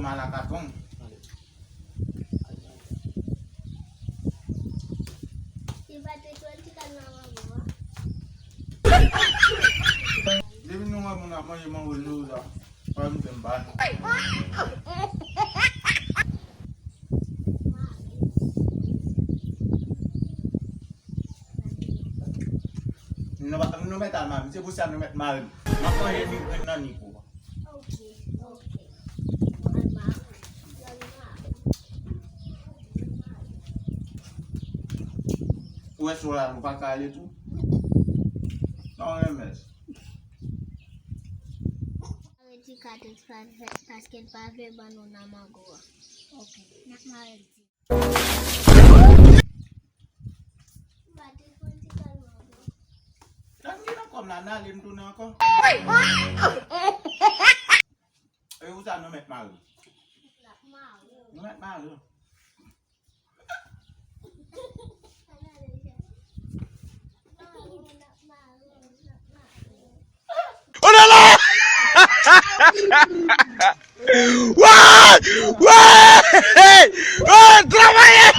malakatong. Hindi mo nga muna mo yung mga ulula. Para mo timban. Nabatang numet ama, mesti busan numet mal. Maka yang ni kena ni ko. Okay. Uwe solar mo pakali tu. No MS. Basketball banu nama gua. Okay. Nak main. Hindi na ko nanalim tu na ako. Ay usan numet mal. Numet mal. ¡Wah! ¡Wah! ¡Wah! ¡Trabaja!